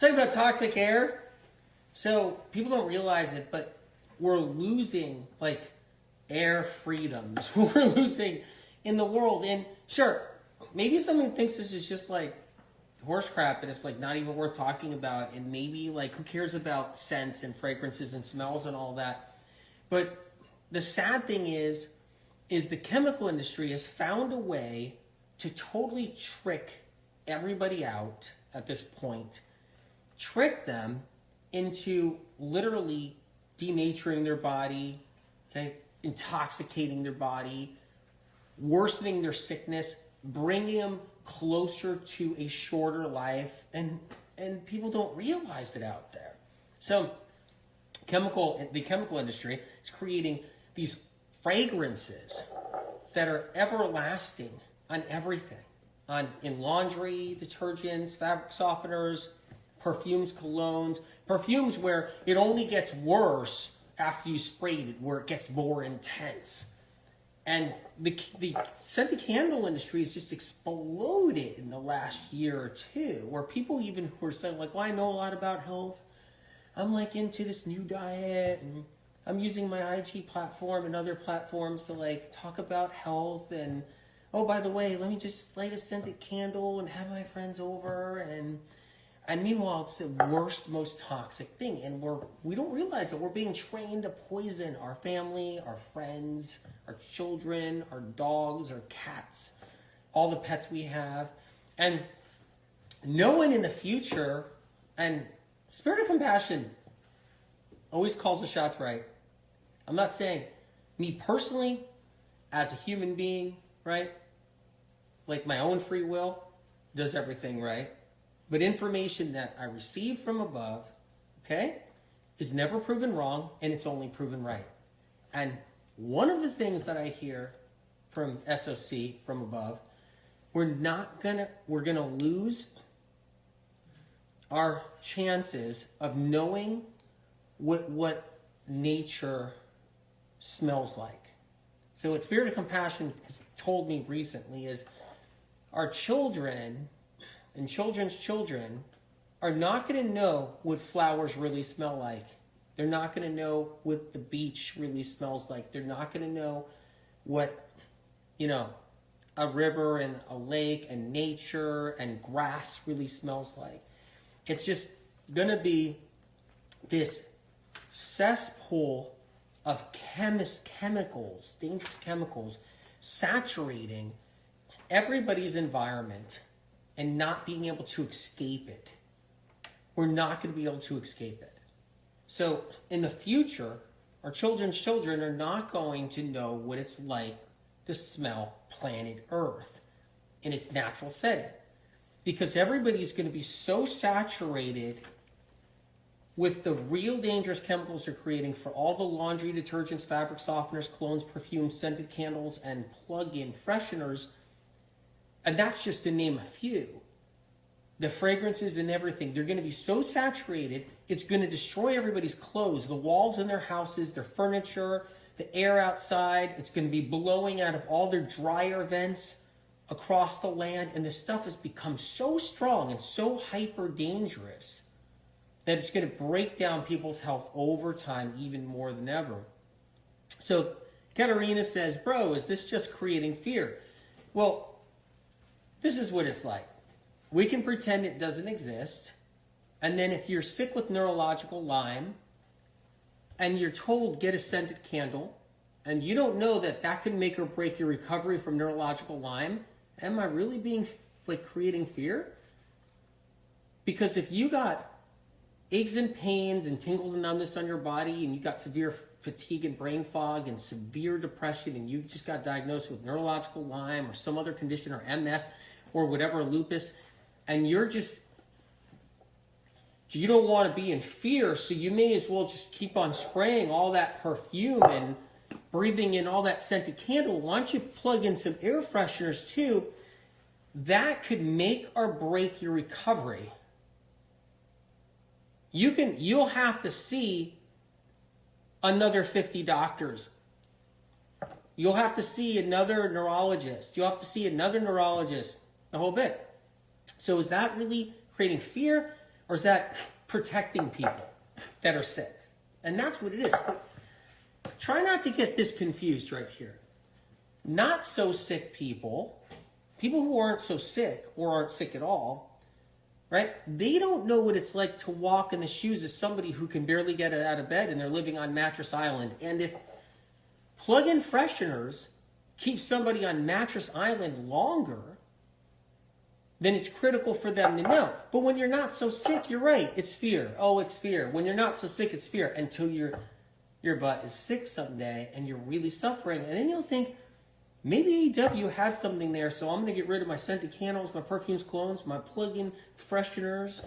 Talking about toxic air. So people don't realize it, but we're losing like air freedoms. We're losing in the world. And sure, maybe someone thinks this is just like horse crap and it's like not even worth talking about. And maybe like who cares about scents and fragrances and smells and all that. But the sad thing is the chemical industry has found a way to totally trick everybody out at this point, trick them into literally denaturing their body, okay, intoxicating their body, worsening their sickness, bringing them closer to a shorter life, and people don't realize it out there. So the chemical industry is creating these fragrances that are everlasting on everything, in laundry, detergents, fabric softeners, perfumes, colognes, perfumes where it only gets worse after you sprayed it, where it gets more intense. And the scented candle industry has just exploded in the last year or two, where people even who are saying like, well, I know a lot about health. I'm like into this new diet and I'm using my IG platform and other platforms to like talk about health. And oh, by the way, let me just light a scented candle and have my friends over. And meanwhile, it's the worst, most toxic thing. And we don't realize that we're being trained to poison our family, our friends, our children, our dogs, our cats, all the pets we have. And no one in the future, and Spirit of Compassion always calls the shots right. I'm not saying me personally, as a human being, right? Like my own free will does everything right. But information that I receive from above, okay, is never proven wrong, and it's only proven right. And one of the things that I hear from SOC, from above, we're gonna lose our chances of knowing what nature smells like. So what Spirit of Compassion has told me recently is our children and children's children are not going to know what flowers really smell like. They're not going to know what the beach really smells like. They're not going to know what, a river and a lake and nature and grass really smells like. It's just going to be this cesspool of chemicals, dangerous chemicals, saturating everybody's environment and not being able to escape it. We're not going to be able to escape it. So in the future, our children's children are not going to know what it's like to smell planet Earth in its natural setting. Because everybody's going to be so saturated with the real dangerous chemicals they're creating for all the laundry detergents, fabric softeners, colognes, perfumes, scented candles, and plug-in fresheners. And that's just to name a few. The fragrances and everything, they're going to be so saturated, it's going to destroy everybody's clothes, the walls in their houses, their furniture, the air outside. It's going to be blowing out of all their dryer vents across the land. And this stuff has become so strong and so hyper dangerous that it's going to break down people's health over time even more than ever. So Katerina says, bro, is this just creating fear? Well, this is what it's like. We can pretend it doesn't exist. And then if you're sick with neurological Lyme and you're told get a scented candle and you don't know that that could make or break your recovery from neurological Lyme, am I really being like creating fear? Because if you got aches and pains and tingles and numbness on your body and you got severe fatigue and brain fog and severe depression and you just got diagnosed with neurological Lyme or some other condition or MS or whatever, lupus, and you don't want to be in fear, so you may as well just keep on spraying all that perfume and breathing in all that scented candle. Why don't you plug in some air fresheners too? That could make or break your recovery. You'll have to see another 50 doctors. You'll have to see another neurologist. You'll have to see another neurologist, the whole bit. So is that really creating fear? Or is that protecting people that are sick? And that's what it is. But try not to get this confused right here. Not so sick people, people who aren't so sick or aren't sick at all, right? They don't know what it's like to walk in the shoes of somebody who can barely get out of bed and they're living on Mattress Island. And if plug-in fresheners keep somebody on Mattress Island longer, then it's critical for them to know. But when you're not so sick, you're right. It's fear. Oh, it's fear. When you're not so sick, it's fear. Until your butt is sick someday and you're really suffering. And then you'll think, maybe AEW had something there, so I'm going to get rid of my scented candles, my perfumes, colognes, my plug-in fresheners,